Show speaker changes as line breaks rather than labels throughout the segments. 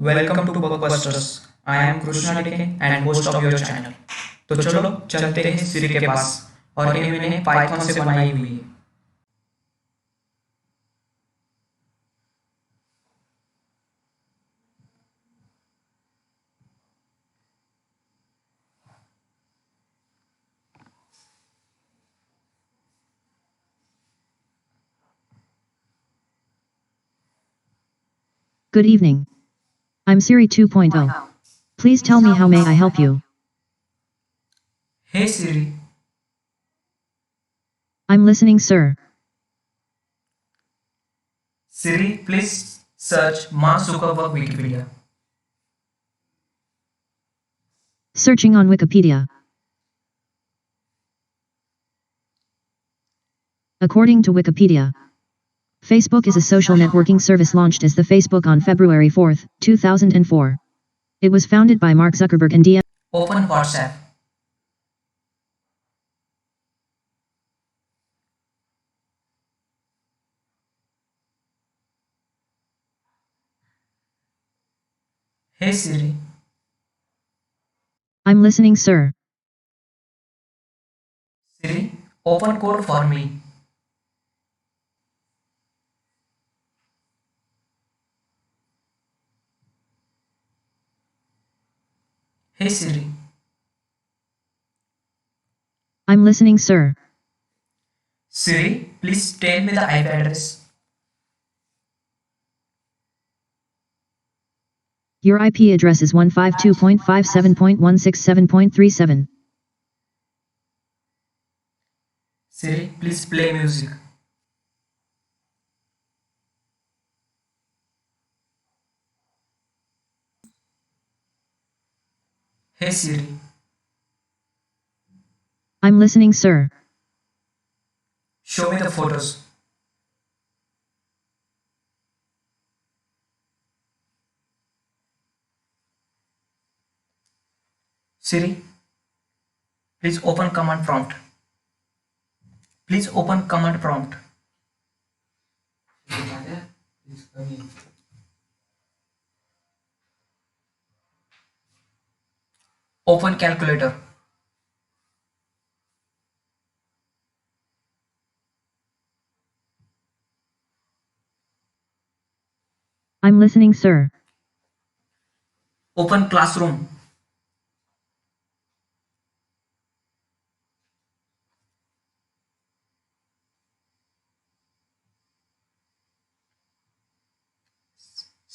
Welcome to Bakbusters. I am Krishna DK and host of your channel. तो चलो चलते हैं सिरी के पास और ये मैंने पाइथन से बनाई हुई है।
Good evening. I'm Siri 2.0. Please tell me how may I help you?
Hey Siri,
I'm listening, sir.
Siri please search Mark Zuckerberg Wikipedia.
Searching on Wikipedia. According to Wikipedia, Facebook is a social networking service launched as the Facebook on February 4, 2004. It was founded by Mark Zuckerberg and DM.
Open WhatsApp. Hey Siri,
I'm listening, sir.
Siri open code for me. Hey Siri,
I'm listening, sir.
Siri please tell me the IP address.
Your IP address is 152.57.167.37.
Siri please play music. Hey Siri,
I'm listening, sir.
Show me the photos. Siri, please open command prompt. Please open command prompt. Open calculator.
I'm listening, sir.
Open classroom.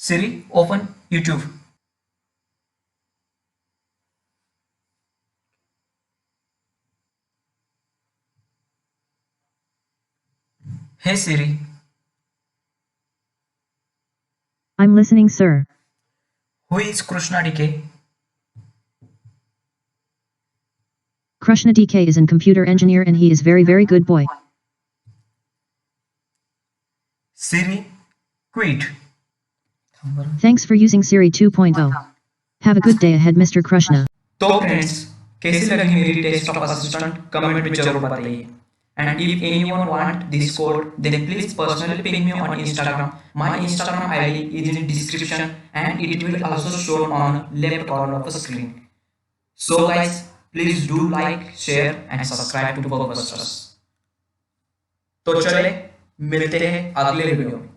Siri, open YouTube. Hey Siri,
I'm listening, sir.
who is Krishna DK?
Krishna DK is a computer engineer and he is very good boy.
Siri, quit.
Thanks for using Siri 2.0. Have a good day ahead, Mr. Krishna.
तो friends, कैसी लगी मेरी test of assistant comment में जरूर बताइए। And if anyone want this code, then please personally ping me on Instagram. My Instagram ID is in the description and it will also show on left corner of the screen. So guys, please do like, share and subscribe to Bugbusters. तो चले मिलते हैं अगले video में।